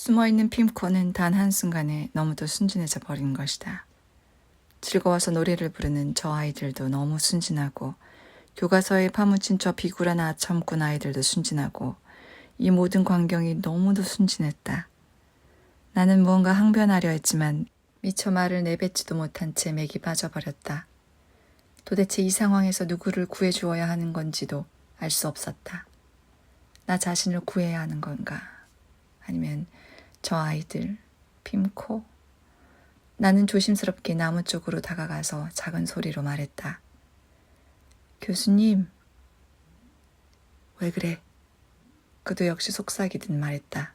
숨어있는 핌코는 단 한순간에 너무도 순진해져 버린 것이다. 즐거워서 노래를 부르는 저 아이들도 너무 순진하고 교과서에 파묻힌 저 비굴한 아첨꾼 아이들도 순진하고 이 모든 광경이 너무도 순진했다. 나는 무언가 항변하려 했지만 미처 말을 내뱉지도 못한 채 맥이 빠져버렸다. 도대체 이 상황에서 누구를 구해주어야 하는 건지도 알 수 없었다. 나 자신을 구해야 하는 건가? 아니면 저 아이들, 핌코? 나는 조심스럽게 나무 쪽으로 다가가서 작은 소리로 말했다. 교수님. 왜 그래? 그도 역시 속삭이듯 말했다.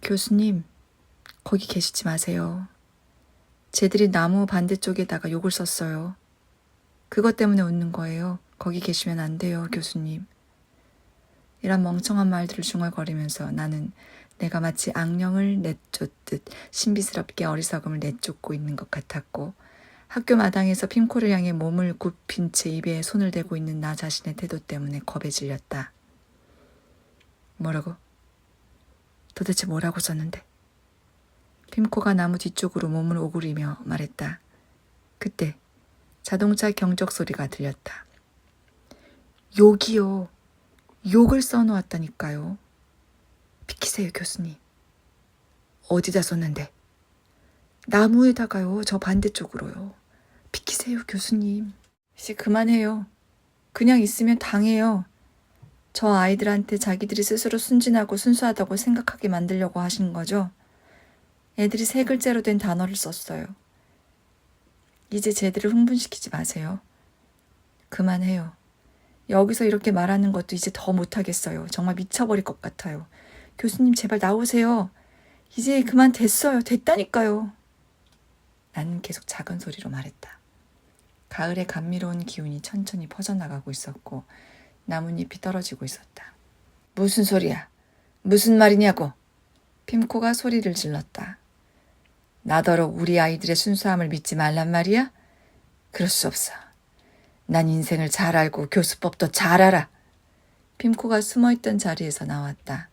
교수님, 거기 계시지 마세요. 쟤들이 나무 반대쪽에다가 욕을 썼어요. 그것 때문에 웃는 거예요. 거기 계시면 안 돼요, 교수님. 이런 멍청한 말들을 중얼거리면서 나는 내가 마치 악령을 내쫓듯 신비스럽게 어리석음을 내쫓고 있는 것 같았고 학교 마당에서 핌코를 향해 몸을 굽힌 채 입에 손을 대고 있는 나 자신의 태도 때문에 겁에 질렸다. 뭐라고? 도대체 뭐라고 썼는데? 핌코가 나무 뒤쪽으로 몸을 오그리며 말했다. 그때 자동차 경적 소리가 들렸다. 욕이요. 욕을 써놓았다니까요. 비키세요, 교수님. 어디다 썼는데? 나무에다가요. 저 반대쪽으로요. 비키세요, 교수님. 이제 그만해요. 그냥 있으면 당해요. 저 아이들한테 자기들이 스스로 순진하고 순수하다고 생각하게 만들려고 하신 거죠? 애들이 3글자로 된 단어를 썼어요. 이제 쟤들을 흥분시키지 마세요. 그만해요. 여기서 이렇게 말하는 것도 이제 더 못하겠어요. 정말 미쳐버릴 것 같아요. 교수님 제발 나오세요. 이제 그만 됐어요. 됐다니까요. 나는 계속 작은 소리로 말했다. 가을의 감미로운 기운이 천천히 퍼져나가고 있었고 나뭇잎이 떨어지고 있었다. 무슨 소리야? 무슨 말이냐고? 핌코가 소리를 질렀다. 나더러 우리 아이들의 순수함을 믿지 말란 말이야? 그럴 수 없어. 난 인생을 잘 알고 교수법도 잘 알아. 핌코가 숨어있던 자리에서 나왔다.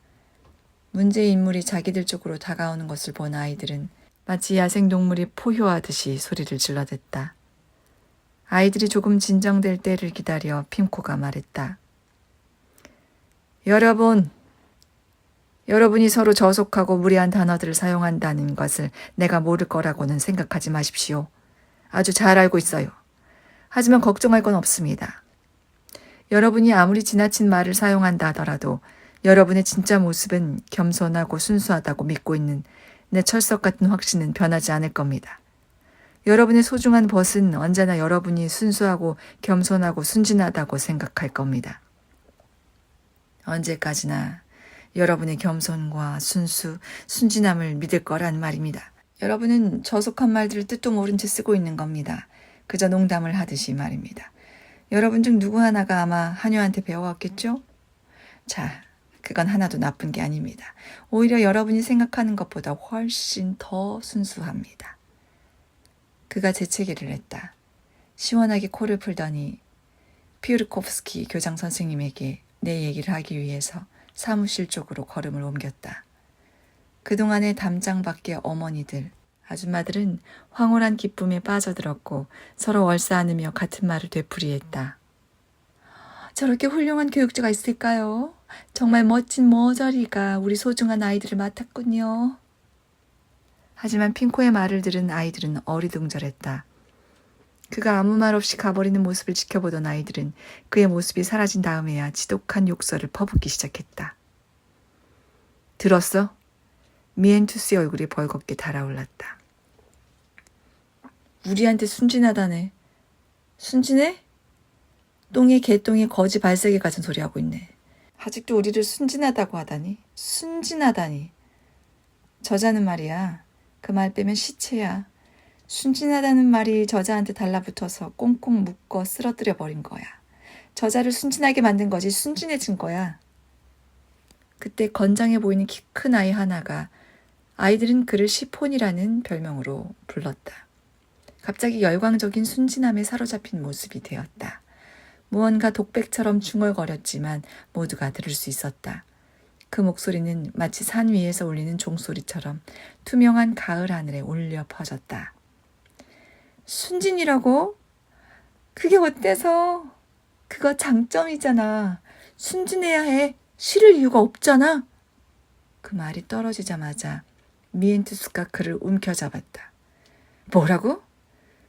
문제의 인물이 자기들 쪽으로 다가오는 것을 본 아이들은 마치 야생동물이 포효하듯이 소리를 질러댔다. 아이들이 조금 진정될 때를 기다려 핌코가 말했다. 여러분이 서로 저속하고 무례한 단어들을 사용한다는 것을 내가 모를 거라고는 생각하지 마십시오. 아주 잘 알고 있어요. 하지만 걱정할 건 없습니다. 여러분이 아무리 지나친 말을 사용한다 하더라도 여러분의 진짜 모습은 겸손하고 순수하다고 믿고 있는 내 철석 같은 확신은 변하지 않을 겁니다. 여러분의 소중한 벗은 언제나 여러분이 순수하고 겸손하고 순진하다고 생각할 겁니다. 언제까지나 여러분의 겸손과 순진함을 믿을 거란 말입니다. 여러분은 저속한 말들을 뜻도 모른 채 쓰고 있는 겁니다. 그저 농담을 하듯이 말입니다. 여러분 중 누구 하나가 아마 한효한테 배워왔겠죠? 자, 그건 하나도 나쁜 게 아닙니다. 오히려 여러분이 생각하는 것보다 훨씬 더 순수합니다. 그가 재채기를 했다. 시원하게 코를 풀더니 피우르코프스키 교장 선생님에게 내 얘기를 하기 위해서 사무실 쪽으로 걸음을 옮겼다. 그동안의 담장 밖의 어머니들, 아줌마들은 황홀한 기쁨에 빠져들었고 서로 얼싸안으며 같은 말을 되풀이했다. 저렇게 훌륭한 교육자가 있을까요? 정말 멋진 머저리가 우리 소중한 아이들을 맡았군요. 하지만 핑코의 말을 들은 아이들은 어리둥절했다. 그가 아무 말 없이 가버리는 모습을 지켜보던 아이들은 그의 모습이 사라진 다음에야 지독한 욕설을 퍼붓기 시작했다. 들었어? 미엔투스의 얼굴이 벌겋게 달아올랐다. 우리한테 순진하다네. 순진해? 똥에 개똥에 거지 발색이 같은 소리 하고 있네. 아직도 우리를 순진하다고 하다니. 순진하다니. 저자는 말이야. 그 말 빼면 시체야. 순진하다는 말이 저자한테 달라붙어서 꽁꽁 묶어 쓰러뜨려 버린 거야. 저자를 순진하게 만든 거지 순진해진 거야. 그때 건장해 보이는 키 큰 아이 하나가 아이들은 그를 시폰이라는 별명으로 불렀다. 갑자기 열광적인 순진함에 사로잡힌 모습이 되었다. 무언가 독백처럼 중얼거렸지만 모두가 들을 수 있었다. 그 목소리는 마치 산 위에서 울리는 종소리처럼 투명한 가을 하늘에 울려 퍼졌다. 순진이라고? 그게 어때서? 그거 장점이잖아. 순진해야 해. 싫을 이유가 없잖아. 그 말이 떨어지자마자 미엔투스가 그를 움켜잡았다. 뭐라고?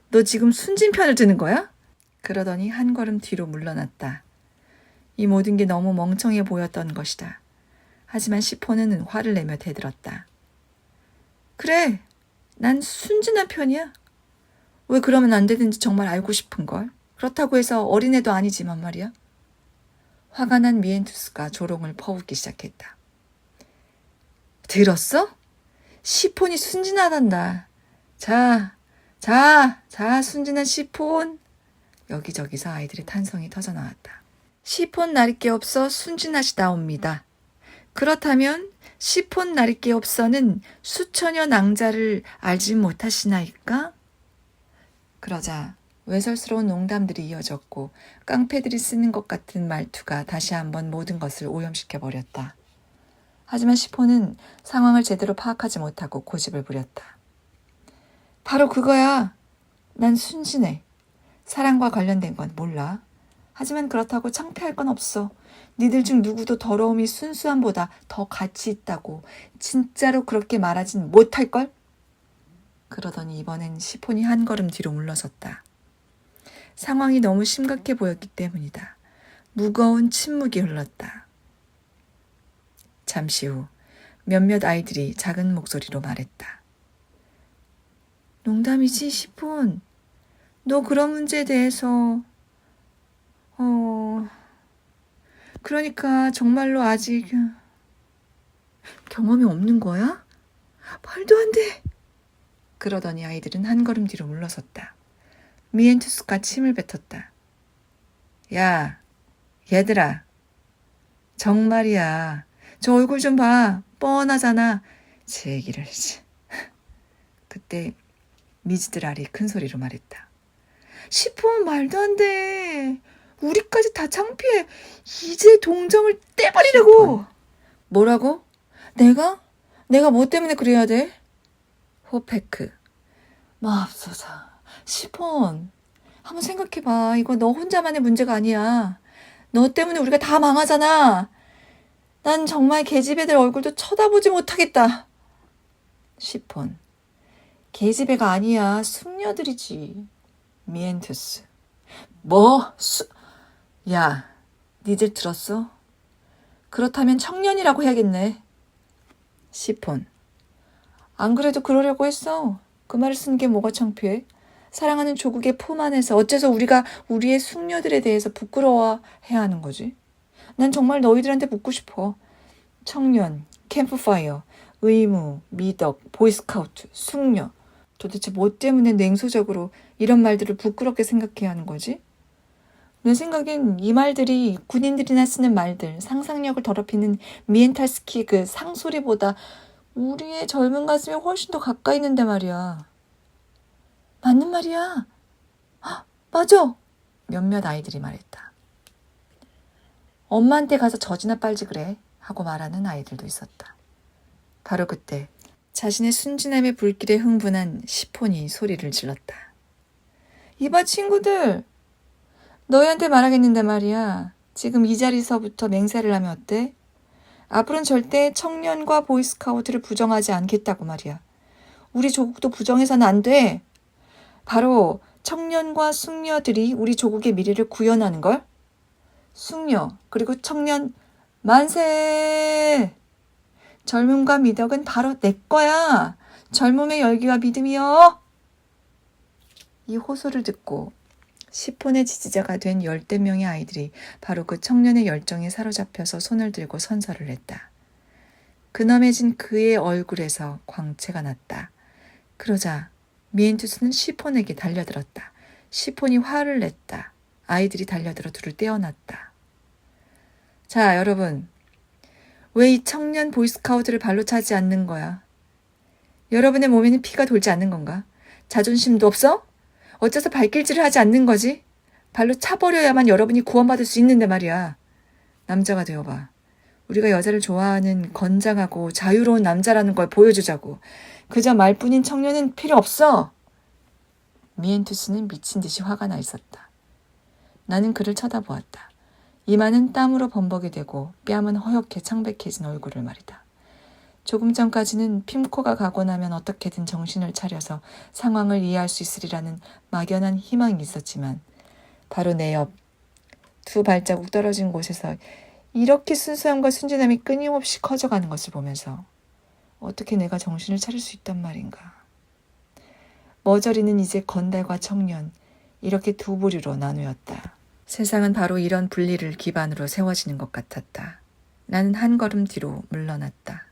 너 지금 순진 편을 드는 거야? 그러더니 한 걸음 뒤로 물러났다. 이 모든 게 너무 멍청해 보였던 것이다. 하지만 시포는 화를 내며 대들었다. 그래, 난 순진한 편이야. 왜 그러면 안 되는지 정말 알고 싶은걸. 그렇다고 해서 어린애도 아니지만 말이야. 화가 난 미엔투스가 조롱을 퍼붓기 시작했다. 들었어? 시폰이 순진하단다. 자, 순진한 시폰. 여기저기서 아이들의 탄성이 터져나왔다. 시폰 나릴 게 없어 순진하시다옵니다. 그렇다면 시폰 나릴 게 없어는 수처녀 낭자를 알지 못하시나이까? 그러자 외설스러운 농담들이 이어졌고 깡패들이 쓰는 것 같은 말투가 다시 한번 모든 것을 오염시켜버렸다. 하지만 시폰은 상황을 제대로 파악하지 못하고 고집을 부렸다. 바로 그거야. 난 순진해. 사랑과 관련된 건 몰라. 하지만 그렇다고 창피할 건 없어. 니들 중 누구도 더러움이 순수함보다 더 가치 있다고 진짜로 그렇게 말하진 못할걸? 그러더니 이번엔 시폰이 한 걸음 뒤로 물러섰다. 상황이 너무 심각해 보였기 때문이다. 무거운 침묵이 흘렀다. 잠시 후 몇몇 아이들이 작은 목소리로 말했다. 농담이지, 시폰. 너 그런 문제에 대해서 그러니까 정말로 아직 경험이 없는 거야? 말도 안 돼. 그러더니 아이들은 한 걸음 뒤로 물러섰다. 미엔투스가 침을 뱉었다. 야, 얘들아. 정말이야. 저 얼굴 좀 봐. 뻔하잖아. 제 얘기를. 그때 미즈드랄이 큰 소리로 말했다. 시폰 말도 안 돼. 우리까지 다 창피해. 이제 동정을 떼버리려고. 뭐라고? 내가? 내가 뭐 때문에 그래야 돼? 호페크. 맙소사. 시폰. 한번 생각해봐. 이거 너 혼자만의 문제가 아니야. 너 때문에 우리가 다 망하잖아. 난 정말 계집애들 얼굴도 쳐다보지 못하겠다. 시폰. 계집애가 아니야. 숙녀들이지. 미엔투스. 뭐? 야, 니들 들었어? 그렇다면 청년이라고 해야겠네. 시폰. 안 그래도 그러려고 했어. 그 말을 쓴 게 뭐가 창피해? 사랑하는 조국의 품 안에서 어째서 우리가 우리의 숙녀들에 대해서 부끄러워해야 하는 거지? 난 정말 너희들한테 묻고 싶어. 청년, 캠프파이어, 의무, 미덕, 보이스카우트, 숙녀. 도대체 뭐 때문에 냉소적으로 이런 말들을 부끄럽게 생각해야 하는 거지? 내 생각엔 이 말들이 군인들이나 쓰는 말들, 상상력을 더럽히는 미엔탈스키 그 상소리보다 우리의 젊은 가슴에 훨씬 더 가까이 있는데 말이야. 맞는 말이야. 맞아. 몇몇 아이들이 말했다. 엄마한테 가서 젖이나 빨지 그래 하고 말하는 아이들도 있었다. 바로 그때 자신의 순진함의 불길에 흥분한 시폰이 소리를 질렀다. 이봐 친구들. 너희한테 말하겠는데 말이야. 지금 이 자리서부터 맹세를 하면 어때? 앞으로는 절대 청년과 보이스카우트를 부정하지 않겠다고 말이야. 우리 조국도 부정해서는 안 돼. 바로 청년과 숙녀들이 우리 조국의 미래를 구현하는 걸. 숙녀 그리고 청년 만세. 젊음과 미덕은 바로 내 거야. 젊음의 열기와 믿음이여. 이 호소를 듣고 시폰의 지지자가 된 10대 명의 아이들이 바로 그 청년의 열정에 사로잡혀서 손을 들고 선서를 냈다. 근엄해진 그의 얼굴에서 광채가 났다. 그러자 미엔투스는 시폰에게 달려들었다. 시폰이 화를 냈다. 아이들이 달려들어 둘을 떼어놨다. 자, 여러분. 왜 이 청년 보이스카우트를 발로 차지 않는 거야? 여러분의 몸에는 피가 돌지 않는 건가? 자존심도 없어? 어째서 발길질을 하지 않는 거지? 발로 차버려야만 여러분이 구원받을 수 있는데 말이야. 남자가 되어봐. 우리가 여자를 좋아하는 건장하고 자유로운 남자라는 걸 보여주자고. 그저 말뿐인 청년은 필요 없어. 미엔투스는 미친 듯이 화가 나 있었다. 나는 그를 쳐다보았다. 이마는 땀으로 범벅이 되고 뺨은 허옇게 창백해진 얼굴을 말이다. 조금 전까지는 핌코가 가고 나면 어떻게든 정신을 차려서 상황을 이해할 수 있으리라는 막연한 희망이 있었지만 바로 내 옆, 2발자국 떨어진 곳에서 이렇게 순수함과 순진함이 끊임없이 커져가는 것을 보면서 어떻게 내가 정신을 차릴 수 있단 말인가. 머저리는 이제 건달과 청년, 이렇게 2부류로 나누었다. 세상은 바로 이런 분리를 기반으로 세워지는 것 같았다. 나는 한 걸음 뒤로 물러났다.